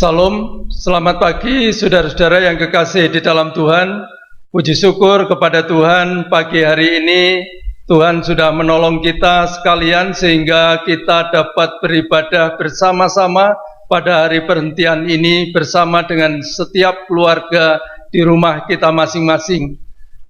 Salam, selamat pagi saudara-saudara yang kekasih di dalam Tuhan. Puji syukur kepada Tuhan, pagi hari ini Tuhan sudah menolong kita sekalian sehingga kita dapat beribadah bersama-sama pada hari perhentian ini bersama dengan setiap keluarga di rumah kita masing-masing.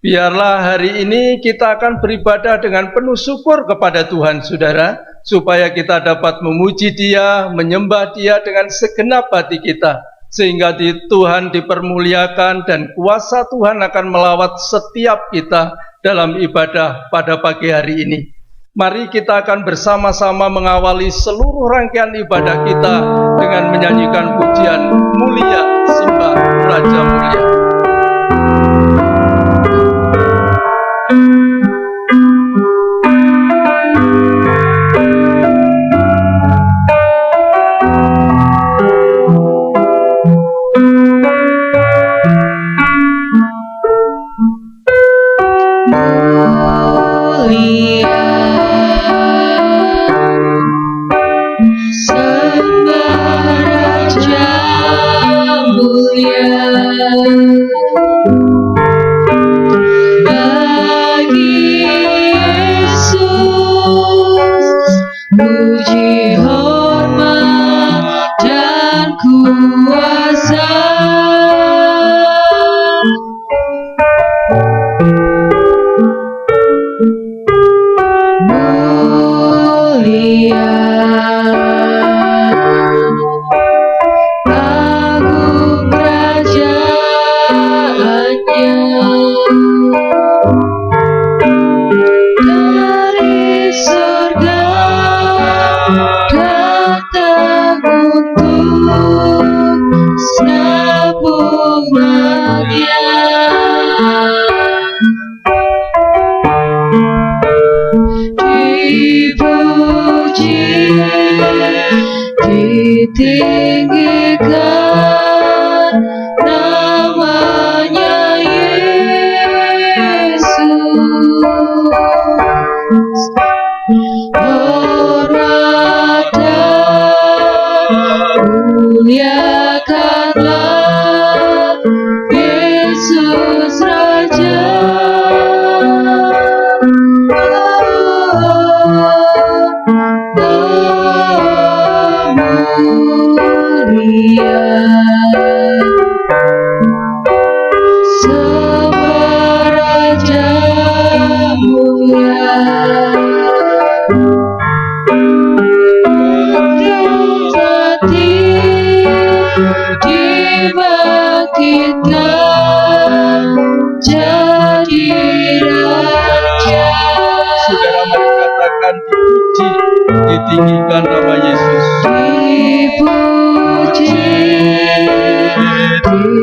Biarlah hari ini kita akan beribadah dengan penuh syukur kepada Tuhan, saudara, supaya kita dapat memuji Dia, menyembah Dia dengan segenap hati kita, sehingga Tuhan dipermuliakan dan kuasa Tuhan akan melawat setiap kita dalam ibadah pada pagi hari ini. Mari kita akan bersama-sama mengawali seluruh rangkaian ibadah kita dengan menyanyikan pujian mulia sembah Raja Mulia. Ditinggikan nama Yesus. Dipuji,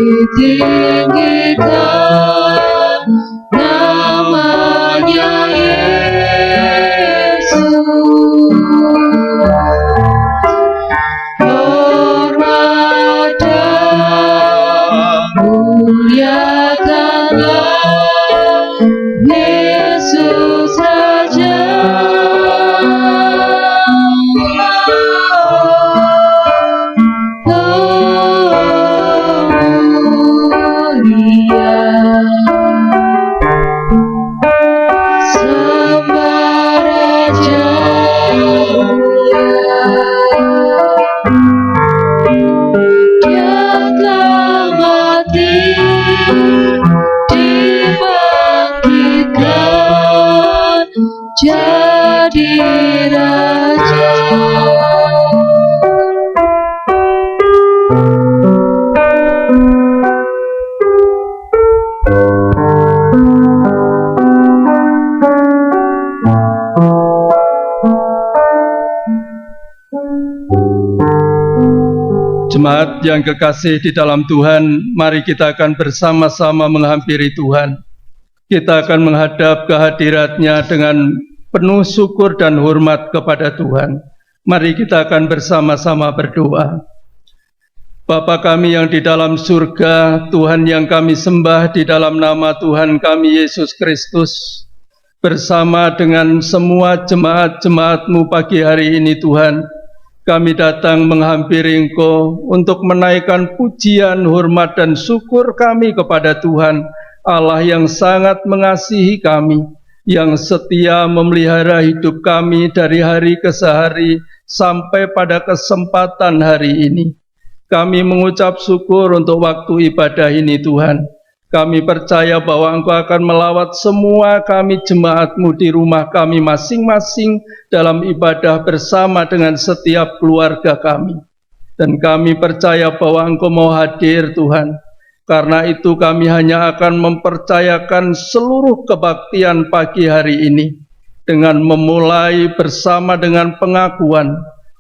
ditinggikan namanya Yesus. Hormat dan muliakanlah Yesus Raja. Jadi Raja. Jemaat yang kekasih di dalam Tuhan, mari kita akan bersama-sama menghampiri Tuhan. Kita akan menghadap kehadirat-Nya dengan penuh syukur dan hormat kepada Tuhan. Mari kita akan bersama-sama berdoa. Bapa kami yang di dalam surga, Tuhan yang kami sembah di dalam nama Tuhan kami Yesus Kristus, bersama dengan semua jemaat-jemaat-Mu pagi hari ini Tuhan, kami datang menghampiri Engkau untuk menaikkan pujian, hormat dan syukur kami kepada Tuhan, Allah yang sangat mengasihi kami, yang setia memelihara hidup kami dari hari ke hari sampai pada kesempatan hari ini. Kami mengucap syukur untuk waktu ibadah ini Tuhan. Kami percaya bahwa Engkau akan melawat semua kami jemaat-Mu di rumah kami masing-masing dalam ibadah bersama dengan setiap keluarga kami. Dan kami percaya bahwa Engkau mau hadir Tuhan. Karena itu kami hanya akan mempercayakan seluruh kebaktian pagi hari ini dengan memulai bersama dengan pengakuan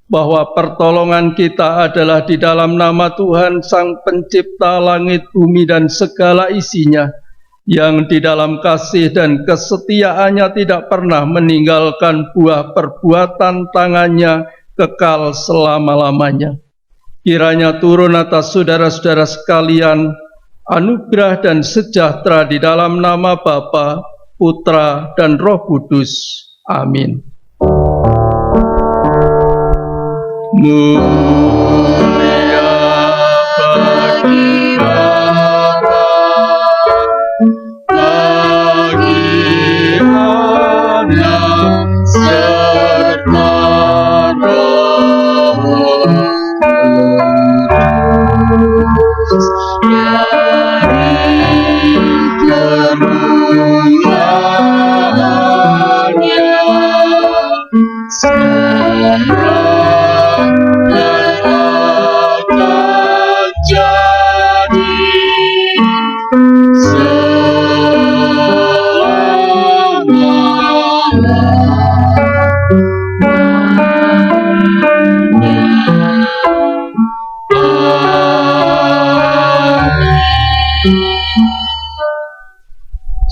bahwa pertolongan kita adalah di dalam nama Tuhan Sang Pencipta langit, bumi dan segala isinya, yang di dalam kasih dan kesetiaannya tidak pernah meninggalkan buah perbuatan tangannya kekal selama-lamanya. Kiranya turun atas saudara-saudara sekalian anugerah dan sejahtera di dalam nama Bapa, Putra dan Roh Kudus. Amin. Mulia bagi Bapa, bagi Anak, serta Roh Kudus, dari kemuliaannya sekarang dan akan jadi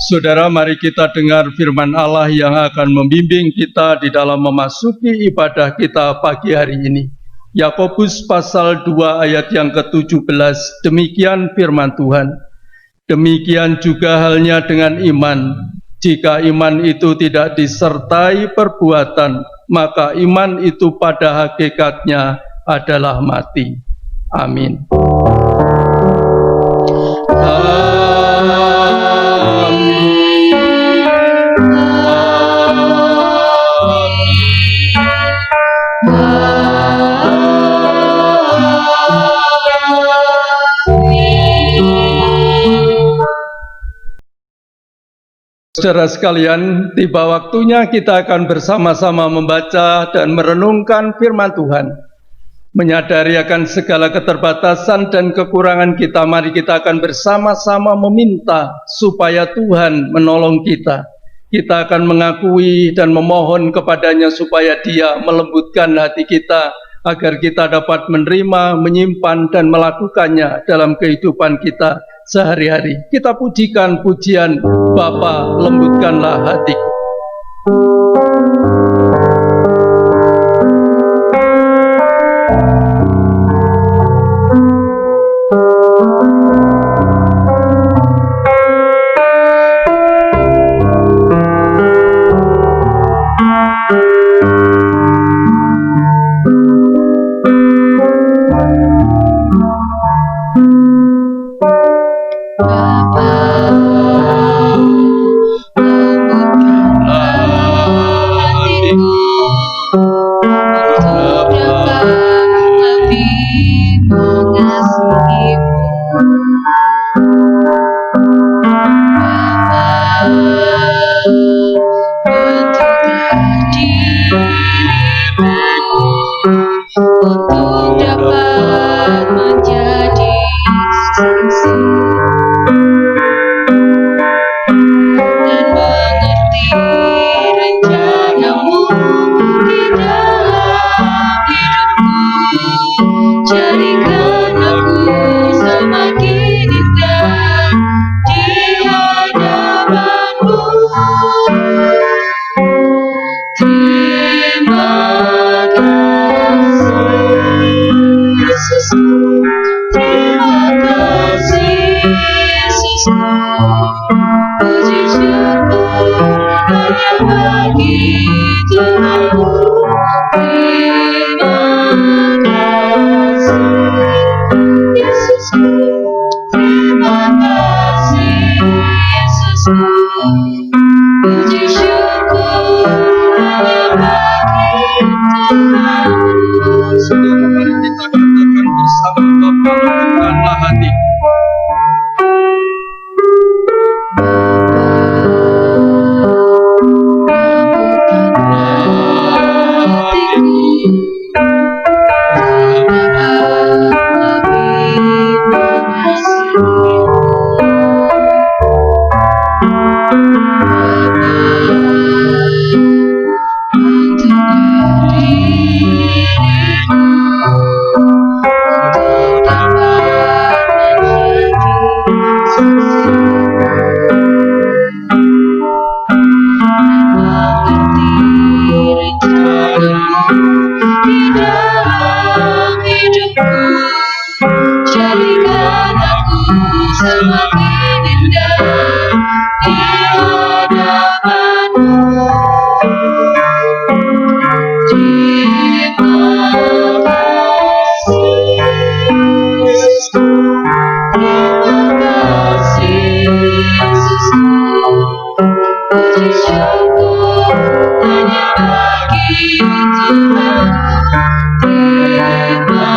Saudara, mari kita dengar firman Allah yang akan membimbing kita di dalam memasuki ibadah kita pagi hari ini. Yakobus pasal 2 ayat yang ke-17, demikian firman Tuhan. Demikian juga halnya dengan iman. Jika iman itu tidak disertai perbuatan, maka iman itu pada hakikatnya adalah mati. Amin. Saudara sekalian, tiba waktunya kita akan bersama-sama membaca dan merenungkan firman Tuhan. Menyadari akan segala keterbatasan dan kekurangan kita, mari kita akan bersama-sama meminta supaya Tuhan menolong kita. Kita akan mengakui dan memohon kepadanya supaya Dia melembutkan hati kita, agar kita dapat menerima, menyimpan dan melakukannya dalam kehidupan kita sehari-hari. Kita pujikan pujian Bapa, lembutkanlah hatiku. Untuk dapat menjadi saksi Puji syukur hanya bagi Tuhanku. Terima kasih Yesusku. Terima kasih Yesusku. Puji syukur hanya bagi Tuhanku. Saudara, mari kita katakan bersama Bapa, lembutkanlah hati. Jadikan aku semakin indah di hadapan-Mu. Terima kasih Yesusku. Terima kasih Yesusku. Puji syukur hanya bagi Tuhan. Terima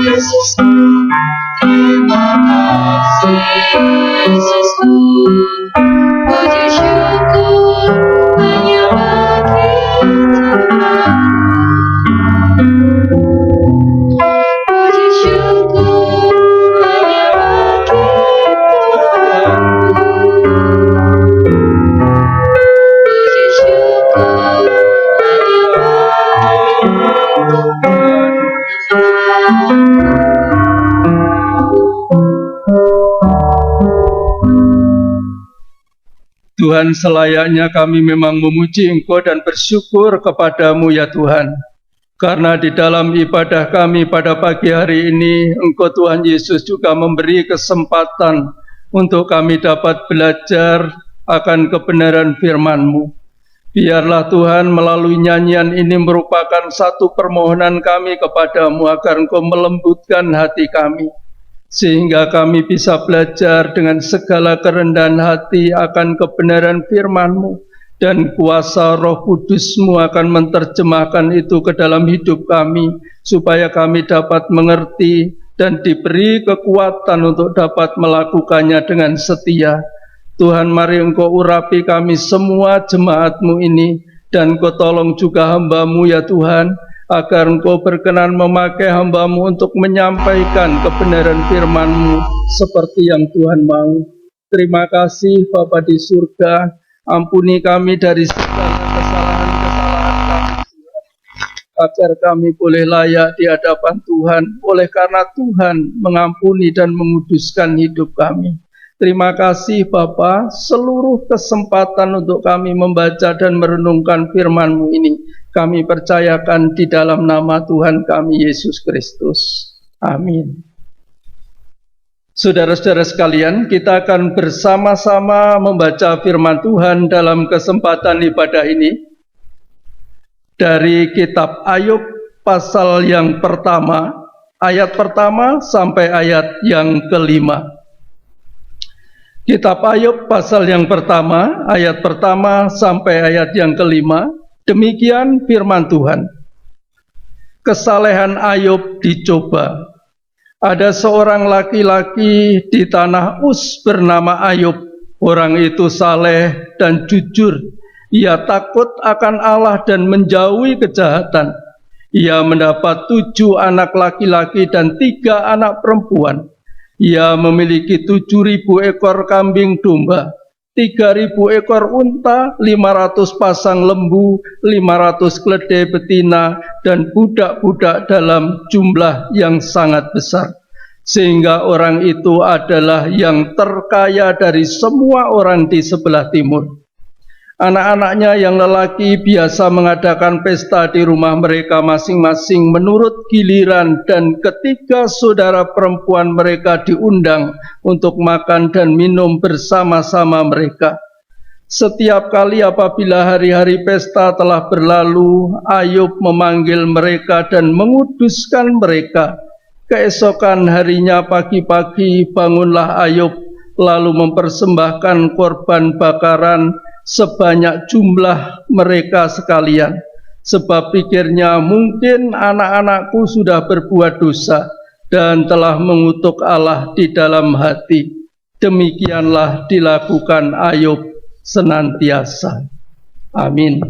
Yesusku, terima kasih Yesusku. Puji syukur hanya bagi Tuhan. Puji syukur hanya bagi Tuhan. Puji syukur hanya bagi Tuhan. Tuhan, selayaknya kami memang memuji Engkau dan bersyukur kepada-Mu ya Tuhan. Karena di dalam ibadah kami pada pagi hari ini, Engkau Tuhan Yesus juga memberi kesempatan untuk kami dapat belajar akan kebenaran firman-Mu. Biarlah Tuhan melalui nyanyian ini merupakan satu permohonan kami kepada-Mu agar Engkau melembutkan hati kami, sehingga kami bisa belajar dengan segala kerendahan hati akan kebenaran firman-Mu, dan kuasa Roh Kudus-Mu akan menerjemahkan itu ke dalam hidup kami, supaya kami dapat mengerti dan diberi kekuatan untuk dapat melakukannya dengan setia. Tuhan, mari Engkau urapi kami semua jemaat-Mu ini, dan Engkau tolong juga hamba-Mu ya Tuhan, agar Engkau berkenan memakai hamba-Mu untuk menyampaikan kebenaran firman-Mu seperti yang Tuhan mau. Terima kasih Bapa di surga, ampuni kami dari segala kesalahan-kesalahan kami, agar kami boleh layak di hadapan Tuhan, oleh karena Tuhan mengampuni dan menguduskan hidup kami. Terima kasih Bapa, seluruh kesempatan untuk kami membaca dan merenungkan firman-Mu ini kami percayakan di dalam nama Tuhan kami Yesus Kristus. Amin. Saudara-saudara sekalian, kita akan bersama-sama membaca firman Tuhan dalam kesempatan ibadah ini dari kitab Ayub pasal yang pertama, ayat pertama sampai ayat yang kelima. Kitab Ayub pasal yang pertama, ayat pertama sampai ayat yang kelima. Demikian firman Tuhan. Kesalehan Ayub dicoba. Ada seorang laki-laki di tanah Uz bernama Ayub. Orang itu saleh dan jujur. Ia takut akan Allah dan menjauhi kejahatan. Ia mendapat 7 anak laki-laki dan 3 anak perempuan. Ia memiliki 7.000 ekor kambing domba, 3.000 ekor unta, 500 pasang lembu, 500 keledai betina, dan budak-budak dalam jumlah yang sangat besar. Sehingga orang itu adalah yang terkaya dari semua orang di sebelah timur. Anak-anaknya yang lelaki biasa mengadakan pesta di rumah mereka masing-masing menurut giliran, dan ketiga saudara perempuan mereka diundang untuk makan dan minum bersama-sama mereka. Setiap kali apabila hari-hari pesta telah berlalu, Ayub memanggil mereka dan menguduskan mereka. Keesokan harinya pagi-pagi bangunlah Ayub, lalu mempersembahkan korban bakaran sebanyak jumlah mereka sekalian. Sebab pikirnya, mungkin anak-anakku sudah berbuat dosa dan telah mengutuk Allah di dalam hati. Demikianlah dilakukan Ayub senantiasa. Amin.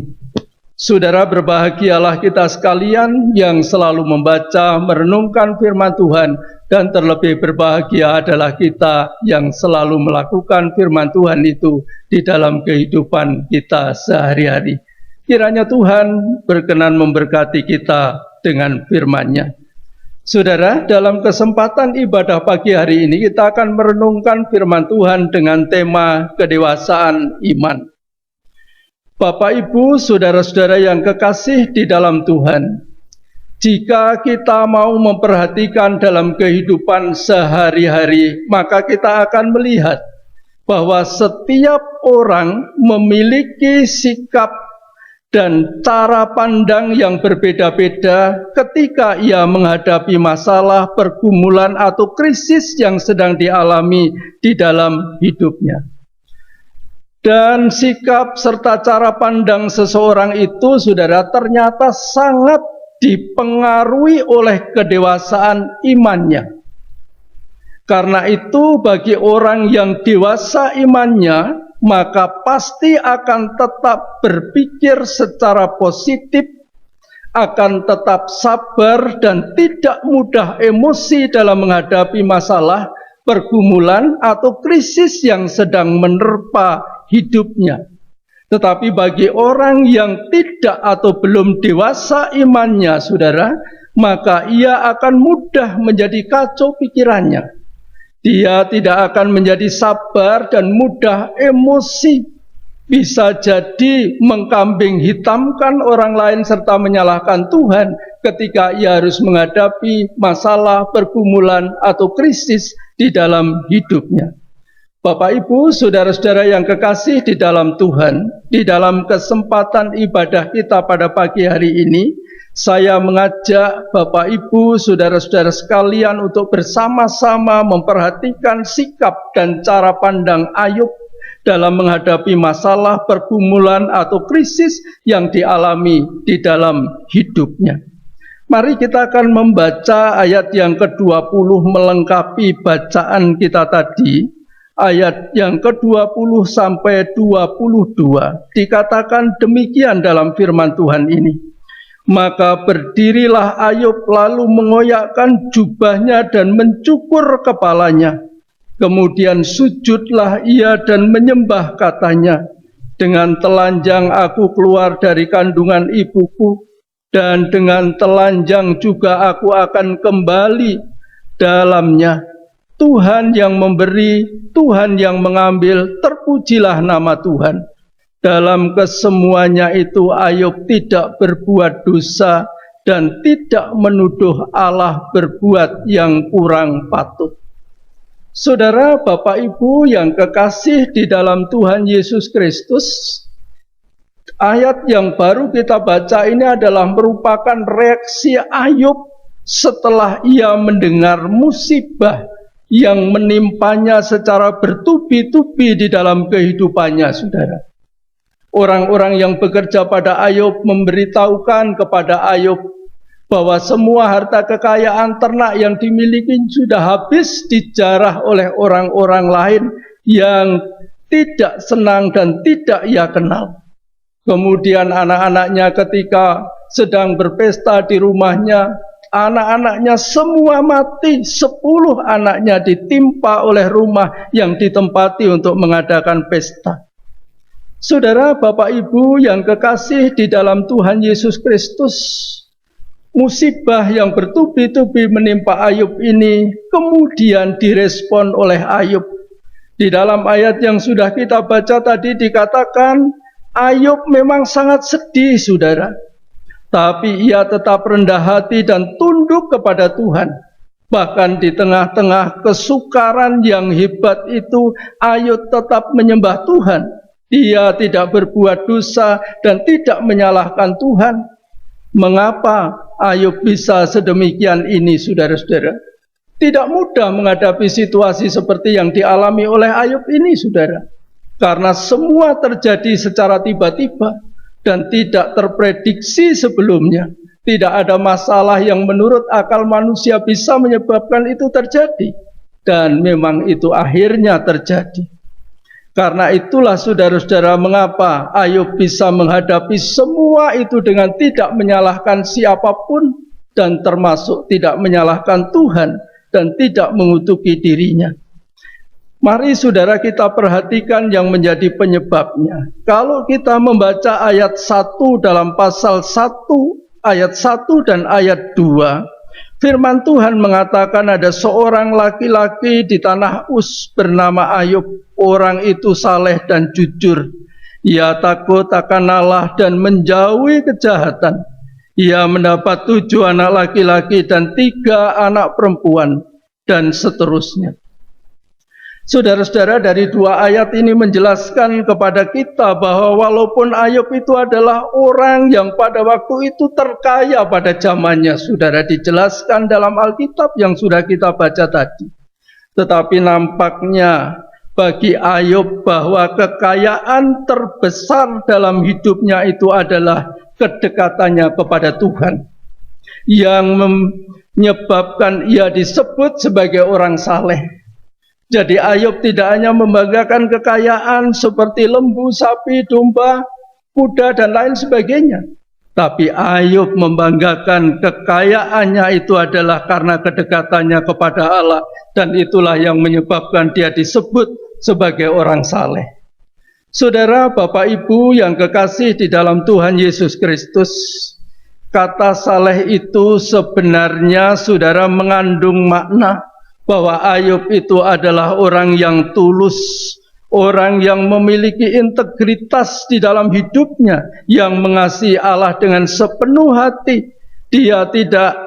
Saudara, berbahagialah kita sekalian yang selalu membaca, merenungkan firman Tuhan, dan terlebih berbahagia adalah kita yang selalu melakukan firman Tuhan itu di dalam kehidupan kita sehari-hari. Kiranya Tuhan berkenan memberkati kita dengan firman-Nya. Saudara, dalam kesempatan ibadah pagi hari ini kita akan merenungkan firman Tuhan dengan tema kedewasaan iman. Bapak, Ibu, saudara-saudara yang kekasih di dalam Tuhan, jika kita mau memperhatikan dalam kehidupan sehari-hari, maka kita akan melihat bahwa setiap orang memiliki sikap dan cara pandang yang berbeda-beda ketika ia menghadapi masalah, pergumulan, atau krisis yang sedang dialami di dalam hidupnya. Dan sikap serta cara pandang seseorang itu, saudara, ternyata sangat dipengaruhi oleh kedewasaan imannya. Karena itu bagi orang yang dewasa imannya, maka pasti akan tetap berpikir secara positif, akan tetap sabar dan tidak mudah emosi dalam menghadapi masalah, pergumulan, atau krisis yang sedang menerpa hidupnya. Tetapi bagi orang yang tidak atau belum dewasa imannya, saudara, maka ia akan mudah menjadi kacau pikirannya. Dia tidak akan menjadi sabar dan mudah emosi. Bisa jadi mengkambing hitamkan orang lain serta menyalahkan Tuhan ketika ia harus menghadapi masalah, pergumulan, atau krisis di dalam hidupnya. Bapak, Ibu, saudara-saudara yang kekasih di dalam Tuhan, di dalam kesempatan ibadah kita pada pagi hari ini, saya mengajak Bapak, Ibu, saudara-saudara sekalian untuk bersama-sama memperhatikan sikap dan cara pandang Ayub dalam menghadapi masalah, pergumulan, atau krisis yang dialami di dalam hidupnya. Mari kita akan membaca ayat yang ke-20 melengkapi bacaan kita tadi. Ayat yang ke-20 sampai 22 dikatakan demikian dalam firman Tuhan ini. Maka berdirilah Ayub lalu mengoyakkan jubahnya dan mencukur kepalanya. Kemudian sujudlah ia dan menyembah, katanya, dengan telanjang aku keluar dari kandungan ibuku, dan dengan telanjang juga aku akan kembali dalamnya. Tuhan yang memberi, Tuhan yang mengambil, terpujilah nama Tuhan. Dalam kesemuanya itu Ayub tidak berbuat dosa dan tidak menuduh Allah berbuat yang kurang patut. Saudara, Bapak, Ibu yang kekasih di dalam Tuhan Yesus Kristus, ayat yang baru kita baca ini adalah merupakan reaksi Ayub setelah ia mendengar musibah yang menimpanya secara bertubi-tubi di dalam kehidupannya, saudara. Orang-orang yang bekerja pada Ayub memberitahukan kepada Ayub bahwa semua harta kekayaan ternak yang dimiliki sudah habis dijarah oleh orang-orang lain yang tidak senang dan tidak ia kenal. Kemudian anak-anaknya ketika sedang berpesta di rumahnya, anak-anaknya semua mati. 10 anaknya ditimpa oleh rumah yang ditempati untuk mengadakan pesta. Saudara, Bapak, Ibu yang kekasih di dalam Tuhan Yesus Kristus, musibah yang bertubi-tubi menimpa Ayub ini kemudian direspon oleh Ayub. Di dalam ayat yang sudah kita baca tadi dikatakan, Ayub memang sangat sedih, saudara. Tapi ia tetap rendah hati dan tunduk kepada Tuhan. Bahkan di tengah-tengah kesukaran yang hebat itu, Ayub tetap menyembah Tuhan. Dia tidak berbuat dosa dan tidak menyalahkan Tuhan. Mengapa Ayub bisa sedemikian ini, saudara-saudara? Tidak mudah menghadapi situasi seperti yang dialami oleh Ayub ini, saudara. Karena semua terjadi secara tiba-tiba dan tidak terprediksi sebelumnya. Tidak ada masalah yang menurut akal manusia bisa menyebabkan itu terjadi. Dan memang itu akhirnya terjadi. Karena itulah saudara-saudara mengapa Ayub bisa menghadapi semua itu dengan tidak menyalahkan siapapun. Dan termasuk tidak menyalahkan Tuhan dan tidak mengutuki dirinya. Mari saudara kita perhatikan yang menjadi penyebabnya. Kalau kita membaca ayat 1 dalam pasal 1, ayat 1 dan ayat 2, firman Tuhan mengatakan ada seorang laki-laki di tanah Uz bernama Ayub. Orang itu saleh dan jujur. Ia takut akan Allah dan menjauhi kejahatan. Ia mendapat 7 anak laki-laki dan 3 anak perempuan, dan seterusnya. Saudara-saudara, dari 2 ayat ini menjelaskan kepada kita bahwa walaupun Ayub itu adalah orang yang pada waktu itu terkaya pada zamannya, saudara, dijelaskan dalam Alkitab yang sudah kita baca tadi. Tetapi nampaknya bagi Ayub bahwa kekayaan terbesar dalam hidupnya itu adalah kedekatannya kepada Tuhan, yang menyebabkan ia disebut sebagai orang saleh. Jadi Ayub tidak hanya membanggakan kekayaan seperti lembu, sapi, domba, kuda dan lain sebagainya. Tapi Ayub membanggakan kekayaannya itu adalah karena kedekatannya kepada Allah. Dan itulah yang menyebabkan dia disebut sebagai orang saleh. Saudara, Bapak, Ibu yang kekasih di dalam Tuhan Yesus Kristus, kata saleh itu sebenarnya saudara mengandung makna bahwa Ayub itu adalah orang yang tulus, orang yang memiliki integritas di dalam hidupnya, yang mengasihi Allah dengan sepenuh hati. Dia tidak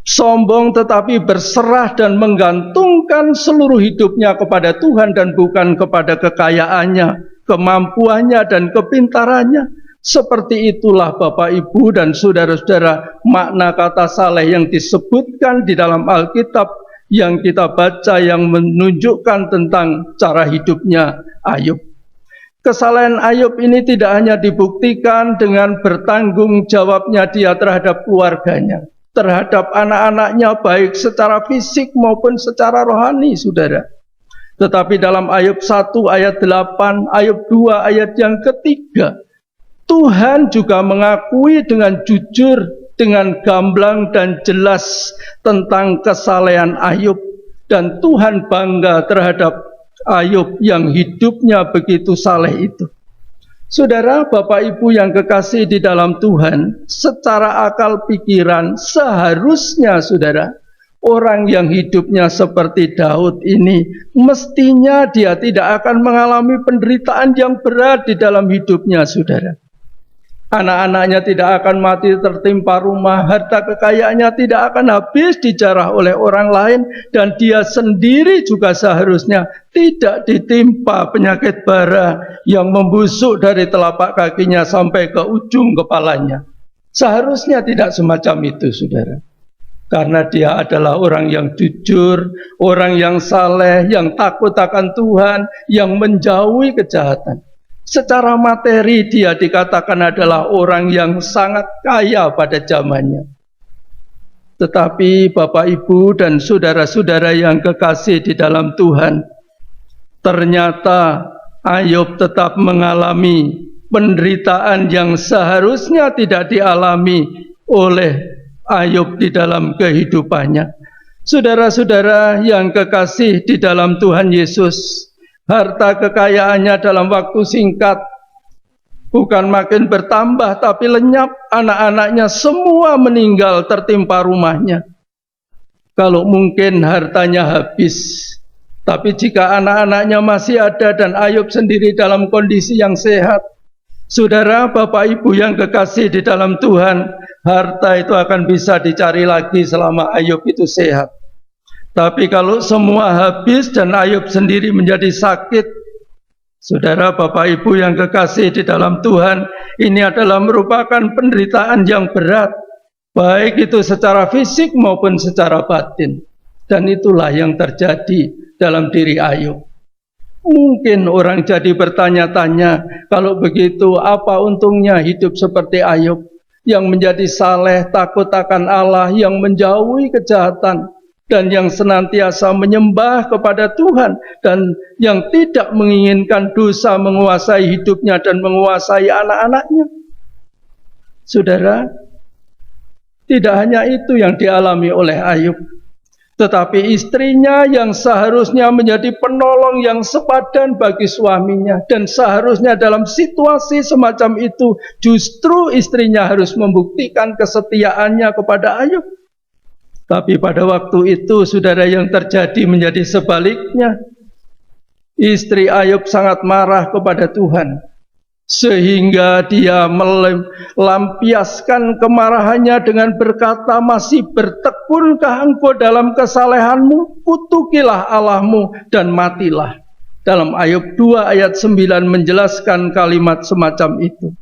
sombong tetapi berserah dan menggantungkan seluruh hidupnya kepada Tuhan dan bukan kepada kekayaannya, kemampuannya dan kepintarannya. Seperti itulah Bapak, Ibu dan saudara-saudara makna kata saleh yang disebutkan di dalam Alkitab yang kita baca, yang menunjukkan tentang cara hidupnya Ayub. Kesalahan Ayub ini tidak hanya dibuktikan dengan bertanggung jawabnya dia terhadap keluarganya, terhadap anak-anaknya baik secara fisik maupun secara rohani, saudara. Tetapi dalam Ayub 1 ayat 8, Ayub 2 ayat yang ketiga, Tuhan juga mengakui dengan jujur, dengan gamblang dan jelas tentang kesalehan Ayub. Dan Tuhan bangga terhadap Ayub yang hidupnya begitu saleh itu. Saudara, Bapak, Ibu yang kekasih di dalam Tuhan, secara akal pikiran seharusnya saudara, orang yang hidupnya seperti Daud ini mestinya dia tidak akan mengalami penderitaan yang berat di dalam hidupnya, saudara. Anak-anaknya tidak akan mati tertimpa rumah, harta kekayaannya tidak akan habis dijarah oleh orang lain, dan dia sendiri juga seharusnya tidak ditimpa penyakit bara yang membusuk dari telapak kakinya sampai ke ujung kepalanya. Seharusnya tidak semacam itu, saudara. Karena dia adalah orang yang jujur, orang yang saleh, yang takut akan Tuhan, yang menjauhi kejahatan. Secara materi dia dikatakan adalah orang yang sangat kaya pada zamannya. Tetapi Bapak, Ibu dan saudara-saudara yang kekasih di dalam Tuhan, ternyata Ayub tetap mengalami penderitaan yang seharusnya tidak dialami oleh Ayub di dalam kehidupannya. Saudara-saudara yang kekasih di dalam Tuhan Yesus, harta kekayaannya dalam waktu singkat bukan makin bertambah tapi lenyap. Anak-anaknya semua meninggal tertimpa rumahnya. Kalau mungkin hartanya habis, tapi jika anak-anaknya masih ada dan Ayub sendiri dalam kondisi yang sehat, Saudara, Bapak Ibu yang kekasih di dalam Tuhan, harta itu akan bisa dicari lagi selama Ayub itu sehat. Tapi kalau semua habis dan Ayub sendiri menjadi sakit, saudara, Bapak Ibu yang kekasih di dalam Tuhan, ini adalah merupakan penderitaan yang berat, baik itu secara fisik maupun secara batin. Dan itulah yang terjadi dalam diri Ayub. Mungkin orang jadi bertanya-tanya, kalau begitu apa untungnya hidup seperti Ayub, yang menjadi saleh, takut akan Allah, yang menjauhi kejahatan, dan yang senantiasa menyembah kepada Tuhan, dan yang tidak menginginkan dosa menguasai hidupnya dan menguasai anak-anaknya. Saudara, tidak hanya itu yang dialami oleh Ayub, tetapi istrinya yang seharusnya menjadi penolong yang sepadan bagi suaminya, dan seharusnya dalam situasi semacam itu justru istrinya harus membuktikan kesetiaannya kepada Ayub. Tapi pada waktu itu, saudara, yang terjadi menjadi sebaliknya. Istri Ayub sangat marah kepada Tuhan, sehingga dia melampiaskan kemarahannya dengan berkata, masih bertekunkah engkau dalam kesalehanmu? Kutukilah Allahmu dan matilah. Dalam Ayub 2 ayat 9 menjelaskan kalimat semacam itu.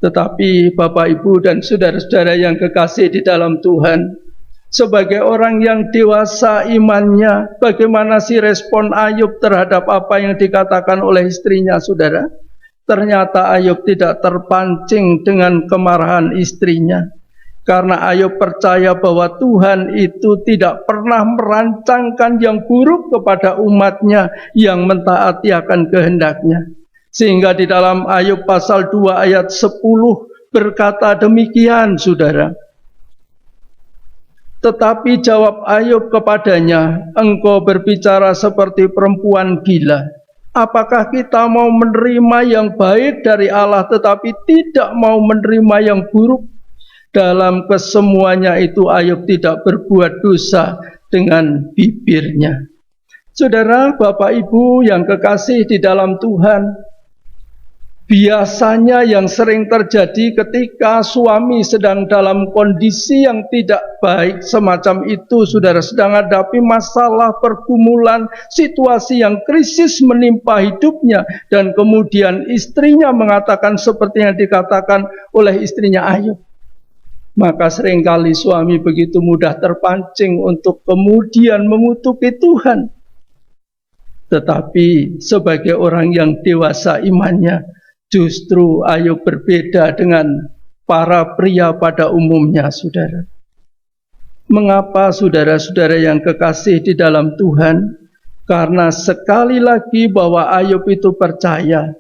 Tetapi Bapak Ibu dan saudara-saudara yang kekasih di dalam Tuhan, sebagai orang yang dewasa imannya, bagaimana sih respon Ayub terhadap apa yang dikatakan oleh istrinya, saudara? Ternyata Ayub tidak terpancing dengan kemarahan istrinya, karena Ayub percaya bahwa Tuhan itu tidak pernah merancangkan yang buruk kepada umatnya yang mentaati akan kehendaknya. Sehingga di dalam Ayub pasal 2 ayat 10 berkata demikian, saudara. Tetapi jawab Ayub kepadanya, engkau berbicara seperti perempuan gila. Apakah kita mau menerima yang baik dari Allah tetapi tidak mau menerima yang buruk? Dalam kesemuanya itu Ayub tidak berbuat dosa dengan bibirnya. Saudara, Bapak Ibu yang kekasih di dalam Tuhan, biasanya yang sering terjadi ketika suami sedang dalam kondisi yang tidak baik semacam itu, saudara, sedang hadapi masalah, pergumulan, situasi yang krisis menimpa hidupnya, dan kemudian istrinya mengatakan seperti yang dikatakan oleh istrinya Ayub, maka seringkali suami begitu mudah terpancing untuk kemudian mengutuki Tuhan. Tetapi sebagai orang yang dewasa imannya, justru Ayub berbeda dengan para pria pada umumnya, saudara. Mengapa, saudara-saudara yang kekasih di dalam Tuhan? Karena sekali lagi bahwa Ayub itu percaya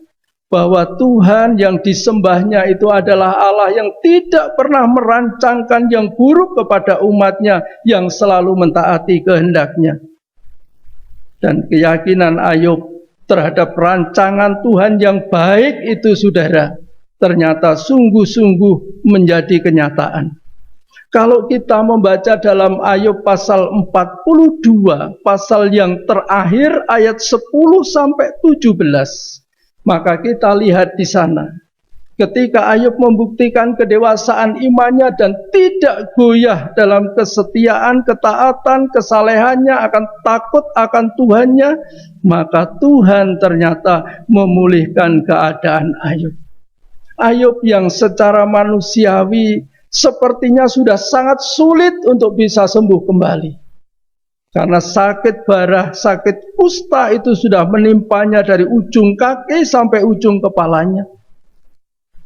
bahwa Tuhan yang disembahnya itu adalah Allah yang tidak pernah merancangkan yang buruk kepada umatnya yang selalu mentaati kehendaknya. Dan keyakinan Ayub terhadap rancangan Tuhan yang baik itu, saudara, ternyata sungguh-sungguh menjadi kenyataan. Kalau kita membaca dalam Ayub pasal 42, pasal yang terakhir ayat 10 sampai 17, maka kita lihat di sana, ketika Ayub membuktikan kedewasaan imannya dan tidak goyah dalam kesetiaan, ketaatan, kesalehannya, akan takut akan Tuhannya, maka Tuhan ternyata memulihkan keadaan Ayub. Ayub yang secara manusiawi sepertinya sudah sangat sulit untuk bisa sembuh kembali. Karena sakit barah, sakit kusta itu sudah menimpanya dari ujung kaki sampai ujung kepalanya.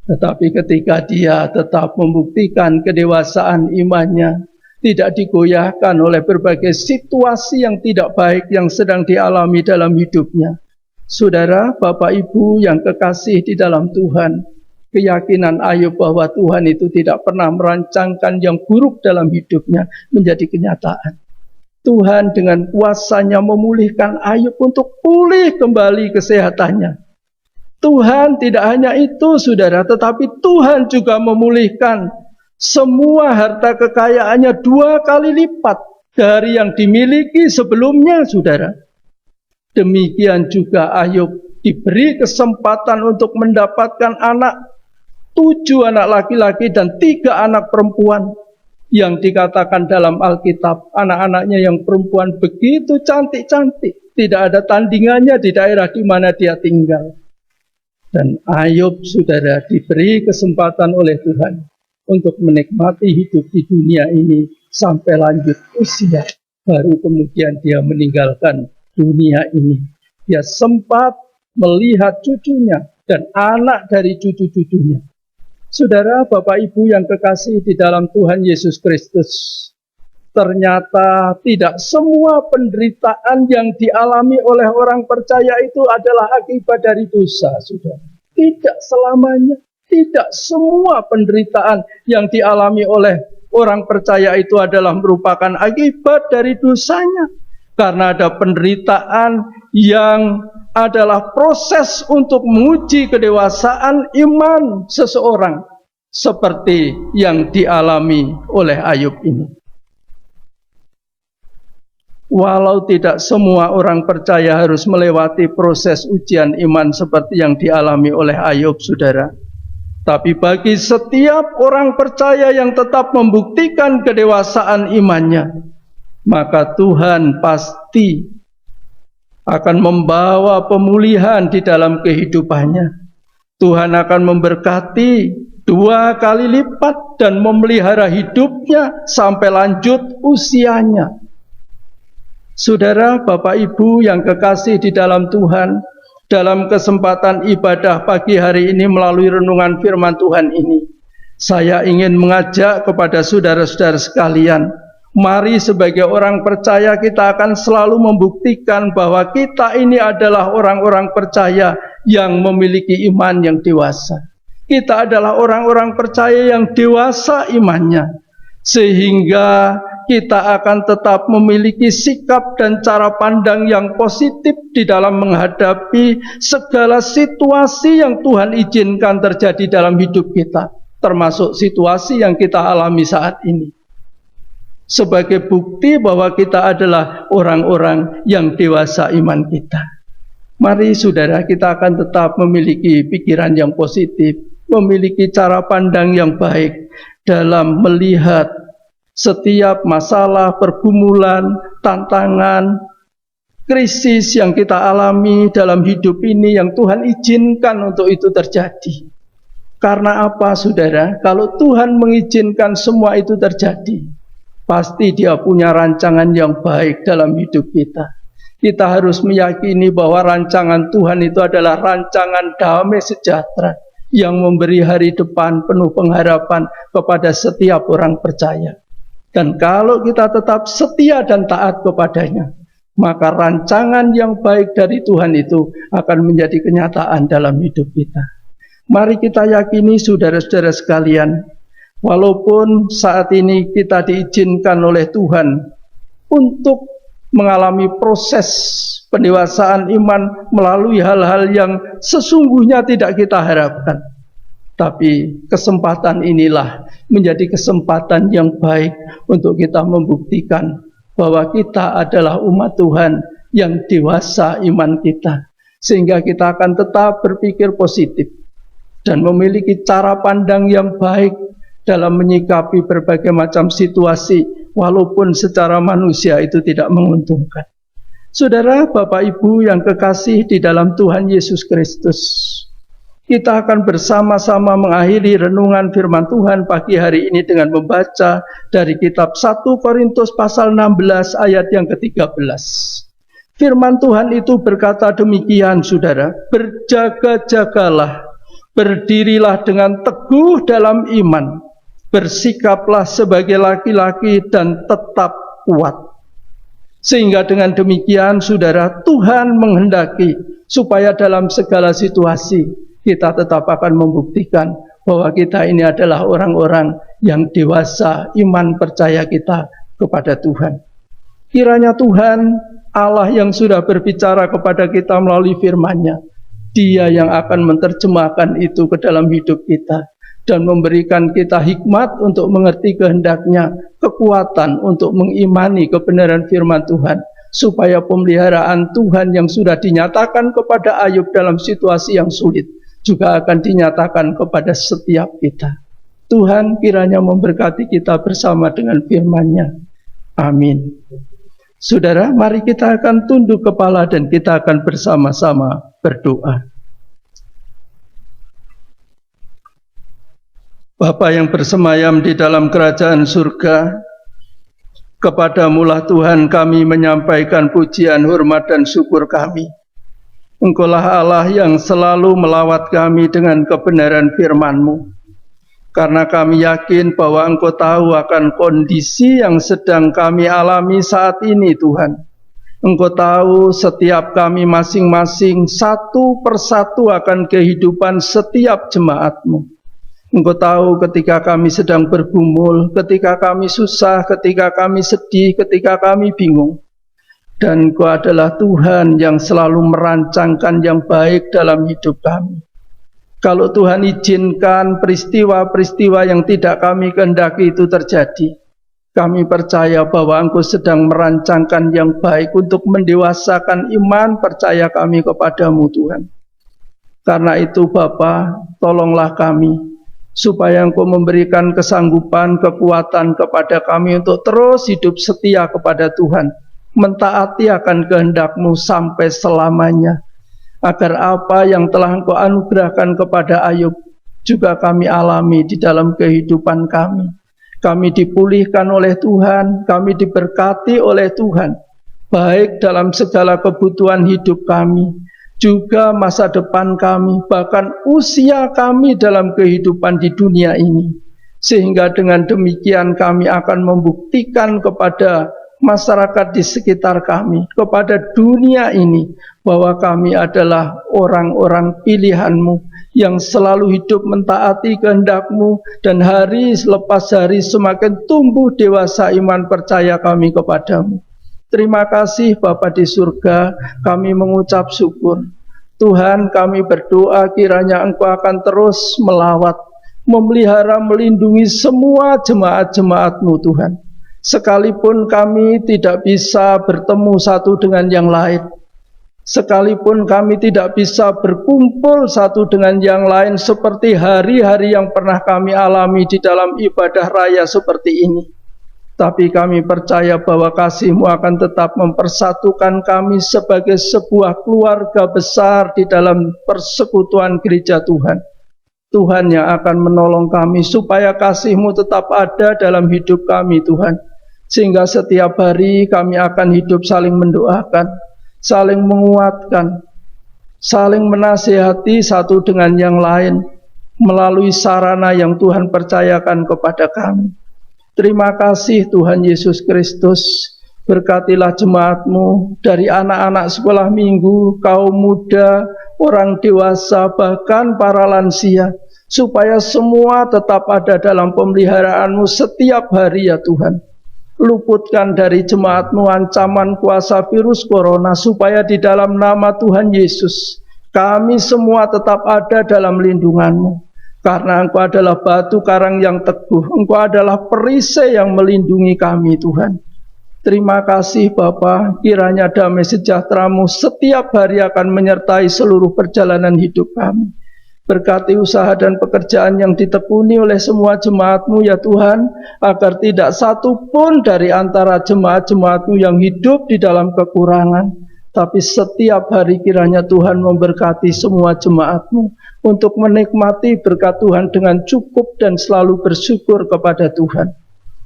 Tetapi ketika dia tetap membuktikan kedewasaan imannya, tidak digoyahkan oleh berbagai situasi yang tidak baik yang sedang dialami dalam hidupnya. Saudara, Bapak Ibu yang kekasih di dalam Tuhan, keyakinan Ayub bahwa Tuhan itu tidak pernah merancangkan yang buruk dalam hidupnya menjadi kenyataan. Tuhan dengan kuasanya memulihkan Ayub untuk pulih kembali kesehatannya. Tuhan tidak hanya itu, saudara, tetapi Tuhan juga memulihkan semua harta kekayaannya 2 kali lipat dari yang dimiliki sebelumnya, saudara. Demikian juga Ayub diberi kesempatan untuk mendapatkan anak, 7 anak laki-laki dan 3 anak perempuan, yang dikatakan dalam Alkitab, anak-anaknya yang perempuan begitu cantik-cantik, tidak ada tandingannya di daerah di mana dia tinggal. Dan Ayub, saudara, diberi kesempatan oleh Tuhan untuk menikmati hidup di dunia ini sampai lanjut usia. Baru kemudian dia meninggalkan dunia ini. Dia sempat melihat cucunya dan anak dari cucu-cucunya. Saudara, Bapak Ibu yang kekasih di dalam Tuhan Yesus Kristus, ternyata tidak semua penderitaan yang dialami oleh orang percaya itu adalah akibat dari dosa, saudara. Tidak selamanya, tidak semua penderitaan yang dialami oleh orang percaya itu adalah merupakan akibat dari dosanya. Karena ada penderitaan yang adalah proses untuk menguji kedewasaan iman seseorang, seperti yang dialami oleh Ayub ini. Walau tidak semua orang percaya harus melewati proses ujian iman seperti yang dialami oleh Ayub, saudara, tapi bagi setiap orang percaya yang tetap membuktikan kedewasaan imannya, maka Tuhan pasti akan membawa pemulihan di dalam kehidupannya. Tuhan akan memberkati 2 kali lipat dan memelihara hidupnya sampai lanjut usianya. Saudara, Bapak Ibu yang kekasih di dalam Tuhan, dalam kesempatan ibadah pagi hari ini melalui renungan firman Tuhan ini, saya ingin mengajak kepada saudara-saudara sekalian, mari sebagai orang percaya kita akan selalu membuktikan bahwa kita ini adalah orang-orang percaya yang memiliki iman yang dewasa. Kita adalah orang-orang percaya yang dewasa imannya, sehingga kita akan tetap memiliki sikap dan cara pandang yang positif di dalam menghadapi segala situasi yang Tuhan izinkan terjadi dalam hidup kita, termasuk situasi yang kita alami saat ini. Sebagai bukti bahwa kita adalah orang-orang yang dewasa iman kita. Mari saudara, kita akan tetap memiliki pikiran yang positif, memiliki cara pandang yang baik dalam melihat setiap masalah, pergumulan, tantangan, krisis yang kita alami dalam hidup ini yang Tuhan izinkan untuk itu terjadi. Karena apa, saudara? Kalau Tuhan mengizinkan semua itu terjadi, pasti Dia punya rancangan yang baik dalam hidup kita. Kita harus meyakini bahwa rancangan Tuhan itu adalah rancangan damai sejahtera yang memberi hari depan penuh pengharapan kepada setiap orang percaya. Dan kalau kita tetap setia dan taat kepadanya, maka rancangan yang baik dari Tuhan itu akan menjadi kenyataan dalam hidup kita. Mari kita yakini, saudara-saudara sekalian, walaupun saat ini kita diizinkan oleh Tuhan untuk mengalami proses pendewasaan iman melalui hal-hal yang sesungguhnya tidak kita harapkan, tapi kesempatan inilah menjadi kesempatan yang baik untuk kita membuktikan bahwa kita adalah umat Tuhan yang dewasa iman kita, sehingga kita akan tetap berpikir positif dan memiliki cara pandang yang baik dalam menyikapi berbagai macam situasi, walaupun secara manusia itu tidak menguntungkan. Saudara, Bapak Ibu yang kekasih di dalam Tuhan Yesus Kristus, kita akan bersama-sama mengakhiri renungan firman Tuhan pagi hari ini dengan membaca dari kitab 1 Korintus pasal 16 ayat yang ke-13. Firman Tuhan itu berkata demikian, saudara, berjaga-jagalah, berdirilah dengan teguh dalam iman, bersikaplah sebagai laki-laki dan tetap kuat. Sehingga dengan demikian, saudara, Tuhan menghendaki supaya dalam segala situasi kita tetap akan membuktikan bahwa kita ini adalah orang-orang yang dewasa iman percaya kita kepada Tuhan. Kiranya Tuhan Allah yang sudah berbicara kepada kita melalui firman-Nya, Dia yang akan menerjemahkan itu ke dalam hidup kita dan memberikan kita hikmat untuk mengerti kehendak-Nya, kekuatan untuk mengimani kebenaran firman Tuhan, supaya pemeliharaan Tuhan yang sudah dinyatakan kepada Ayub dalam situasi yang sulit juga akan dinyatakan kepada setiap kita. Tuhan kiranya memberkati kita bersama dengan firman-Nya. Amin. Saudara, mari kita akan tunduk kepala dan kita akan bersama-sama berdoa. Bapa yang bersemayam di dalam kerajaan surga, kepadamu-lah Tuhan kami menyampaikan pujian, hormat dan syukur kami. Engkaulah Allah yang selalu melawat kami dengan kebenaran firman-Mu. Karena kami yakin bahwa Engkau tahu akan kondisi yang sedang kami alami saat ini Tuhan. Engkau tahu setiap kami masing-masing satu persatu akan kehidupan setiap jemaat-Mu. Engkau tahu ketika kami sedang bergumul, ketika kami susah, ketika kami sedih, ketika kami bingung. Dan Engkau adalah Tuhan yang selalu merancangkan yang baik dalam hidup kami. Kalau Tuhan izinkan peristiwa-peristiwa yang tidak kami kehendaki itu terjadi, kami percaya bahwa Engkau sedang merancangkan yang baik untuk mendewasakan iman percaya kami kepadamu Tuhan. Karena itu Bapa, tolonglah kami, supaya Engkau memberikan kesanggupan, kekuatan kepada kami untuk terus hidup setia kepada Tuhan, mentaati akan kehendak-Mu sampai selamanya, agar apa yang telah Engkau anugerahkan kepada Ayub juga kami alami di dalam kehidupan kami. Kami dipulihkan oleh Tuhan, kami diberkati oleh Tuhan, baik dalam segala kebutuhan hidup kami, juga masa depan kami, bahkan usia kami dalam kehidupan di dunia ini. Sehingga dengan demikian kami akan membuktikan kepada masyarakat di sekitar kami, kepada dunia ini, bahwa kami adalah orang-orang pilihan-Mu yang selalu hidup mentaati kehendak-Mu, dan hari lepas hari semakin tumbuh dewasa iman percaya kami kepadamu. Terima kasih Bapa di surga, kami mengucap syukur. Tuhan, kami berdoa kiranya Engkau akan terus melawat, memelihara, melindungi semua jemaat-jemaat-Mu Tuhan. Sekalipun kami tidak bisa bertemu satu dengan yang lain, sekalipun kami tidak bisa berkumpul satu dengan yang lain seperti hari-hari yang pernah kami alami di dalam ibadah raya seperti ini, tapi kami percaya bahwa kasih-Mu akan tetap mempersatukan kami sebagai sebuah keluarga besar di dalam persekutuan gereja Tuhan. Tuhan yang akan menolong kami supaya kasih-Mu tetap ada dalam hidup kami Tuhan. Sehingga setiap hari kami akan hidup saling mendoakan, saling menguatkan, saling menasihati satu dengan yang lain melalui sarana yang Tuhan percayakan kepada kami. Terima kasih Tuhan Yesus Kristus. Berkatilah jemaat-Mu dari anak-anak sekolah minggu, kaum muda, orang dewasa, bahkan para lansia, supaya semua tetap ada dalam pemeliharaan-Mu setiap hari ya Tuhan. Luputkan dari jemaat-Mu ancaman kuasa virus corona, supaya di dalam nama Tuhan Yesus kami semua tetap ada dalam lindungan-Mu. Karena Engkau adalah batu karang yang teguh, Engkau adalah perisai yang melindungi kami Tuhan. Terima kasih Bapa, kiranya damai sejahtera-Mu setiap hari akan menyertai seluruh perjalanan hidup kami. Berkati usaha dan pekerjaan yang ditekuni oleh semua jemaat-Mu ya Tuhan, agar tidak satu pun dari antara jemaat-jemaat-Mu yang hidup di dalam kekurangan, tapi setiap hari kiranya Tuhan memberkati semua jemaat-Mu untuk menikmati berkat Tuhan dengan cukup dan selalu bersyukur kepada Tuhan.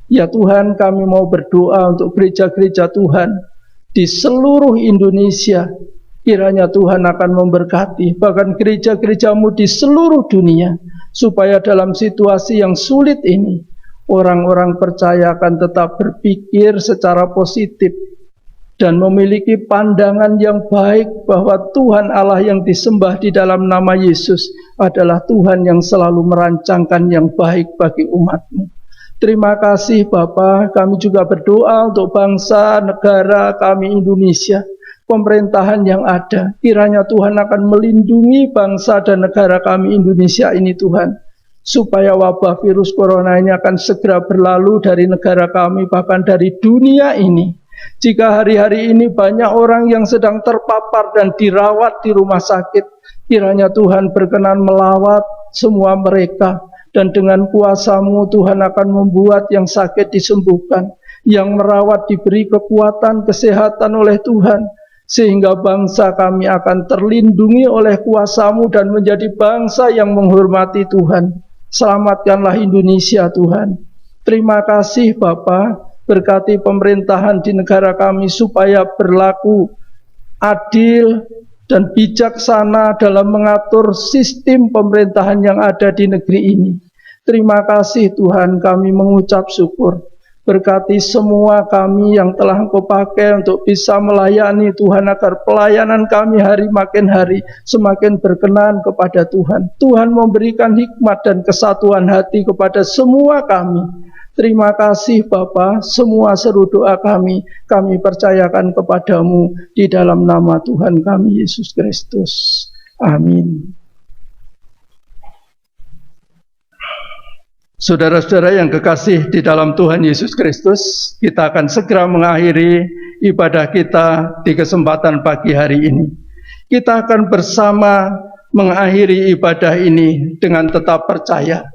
Ya Tuhan, kami mau berdoa untuk gereja-gereja Tuhan di seluruh Indonesia. Kiranya Tuhan akan memberkati bahkan gereja-gereja-Mu di seluruh dunia, supaya dalam situasi yang sulit ini orang-orang percaya akan tetap berpikir secara positif dan memiliki pandangan yang baik bahwa Tuhan Allah yang disembah di dalam nama Yesus adalah Tuhan yang selalu merancangkan yang baik bagi umat-Mu. Terima kasih Bapa, kami juga berdoa untuk bangsa, negara kami Indonesia, pemerintahan yang ada. Kiranya Tuhan akan melindungi bangsa dan negara kami Indonesia ini Tuhan, supaya wabah virus corona ini akan segera berlalu dari negara kami, bahkan dari dunia ini. Jika hari-hari ini banyak orang yang sedang terpapar dan dirawat di rumah sakit, kiranya Tuhan berkenan melawat semua mereka, dan dengan kuasa-Mu Tuhan akan membuat yang sakit disembuhkan, yang merawat diberi kekuatan kesehatan oleh Tuhan, sehingga bangsa kami akan terlindungi oleh kuasa-Mu dan menjadi bangsa yang menghormati Tuhan. Selamatkanlah Indonesia Tuhan. Terima kasih Bapa, berkati pemerintahan di negara kami supaya berlaku adil dan bijaksana dalam mengatur sistem pemerintahan yang ada di negeri ini. Terima kasih Tuhan, kami mengucap syukur. Berkati semua kami yang telah Engkau pakai untuk bisa melayani Tuhan, agar pelayanan kami hari makin hari semakin berkenan kepada Tuhan. Tuhan memberikan hikmat dan kesatuan hati kepada semua kami. Terima kasih Bapa, semua seru doa kami percayakan kepadamu di dalam nama Tuhan kami Yesus Kristus. Amin. Saudara-saudara yang kekasih di dalam Tuhan Yesus Kristus, kita akan segera mengakhiri ibadah kita di kesempatan pagi hari ini. Kita akan bersama mengakhiri ibadah ini dengan tetap percaya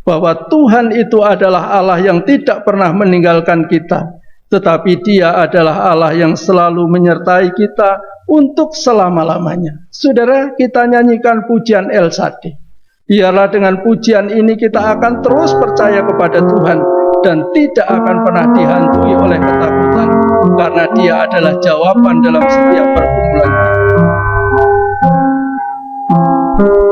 bahwa Tuhan itu adalah Allah yang tidak pernah meninggalkan kita, tetapi Dia adalah Allah yang selalu menyertai kita untuk selama-lamanya. Saudara, kita nyanyikan pujian El Shaddai. Biarlah dengan pujian ini kita akan terus percaya kepada Tuhan dan tidak akan pernah dihantui oleh ketakutan, karena Dia adalah jawaban dalam setiap pergumulan kita. Ku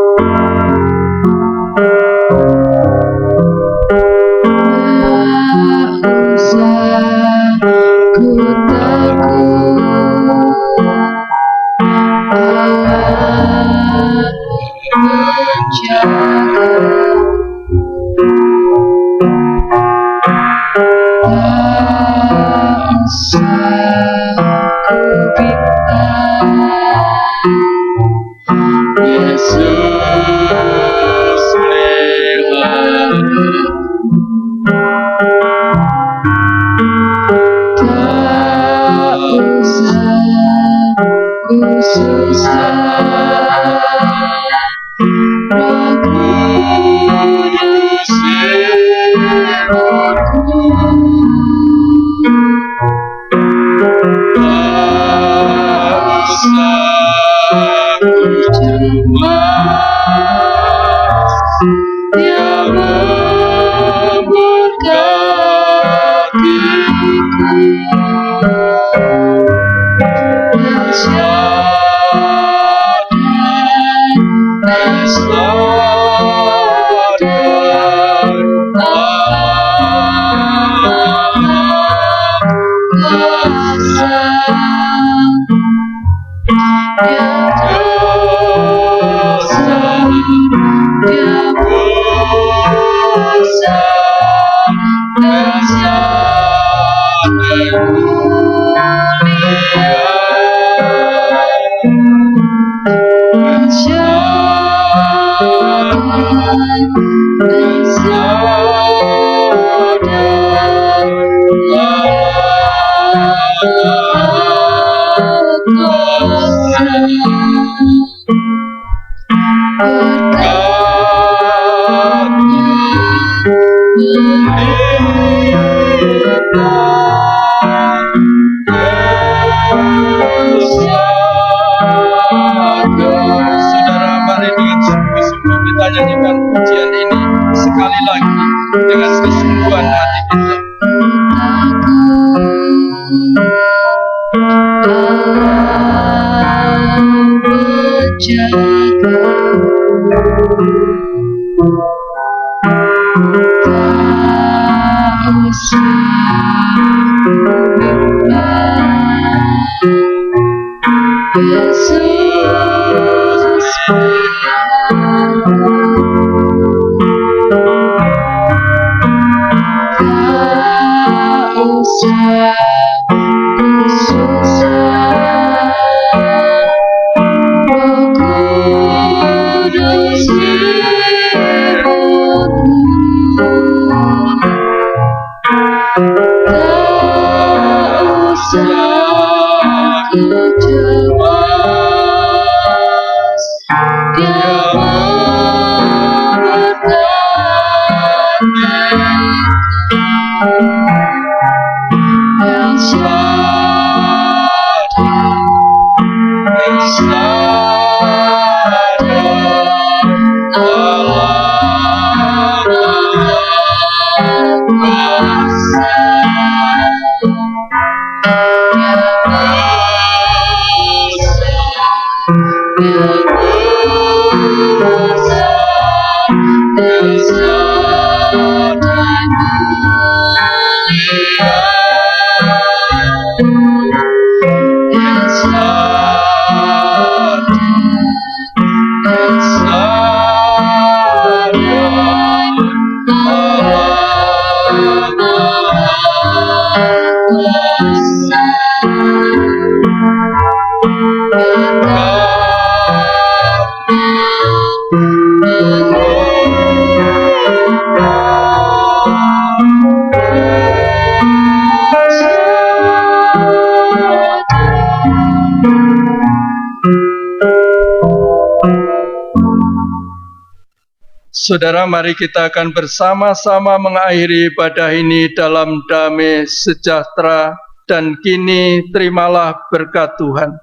Saudara, mari kita akan bersama-sama mengakhiri ibadah ini dalam damai sejahtera, dan kini terimalah berkat Tuhan.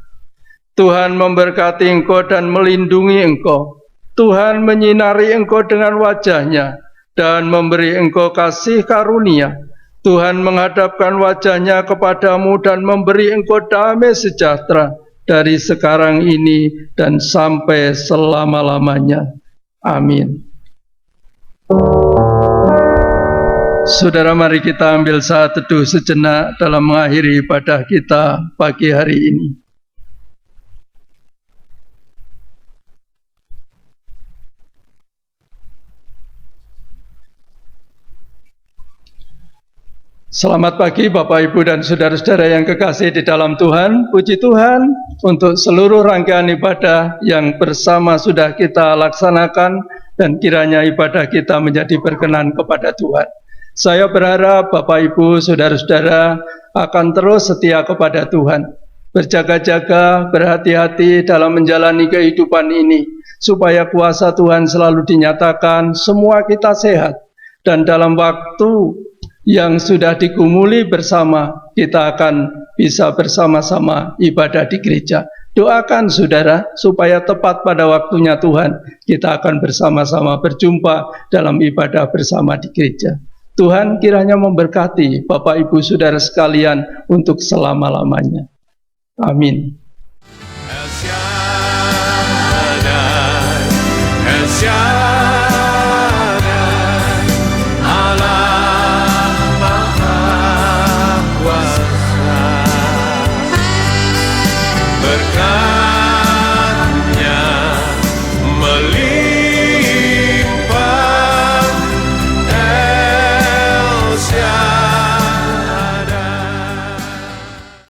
Tuhan memberkati engkau dan melindungi engkau. Tuhan menyinari engkau dengan wajah-Nya dan memberi engkau kasih karunia. Tuhan menghadapkan wajah-Nya kepadamu dan memberi engkau damai sejahtera dari sekarang ini dan sampai selama-lamanya. Amin. Saudara, mari kita ambil saat teduh sejenak dalam mengakhiri ibadah kita pagi hari ini. Selamat pagi Bapak, Ibu, dan saudara-saudara yang kekasih di dalam Tuhan. Puji Tuhan untuk seluruh rangkaian ibadah yang bersama sudah kita laksanakan, dan kiranya ibadah kita menjadi berkenan kepada Tuhan. Saya berharap Bapak, Ibu, saudara-saudara akan terus setia kepada Tuhan, berjaga-jaga, berhati-hati dalam menjalani kehidupan ini, supaya kuasa Tuhan selalu dinyatakan, semua kita sehat, dan dalam waktu yang sudah digumuli bersama, kita akan bisa bersama-sama ibadah di gereja. Doakan saudara, supaya tepat pada waktunya Tuhan, kita akan bersama-sama berjumpa dalam ibadah bersama di gereja. Tuhan kiranya memberkati Bapak Ibu Saudara sekalian untuk selama-lamanya. Amin.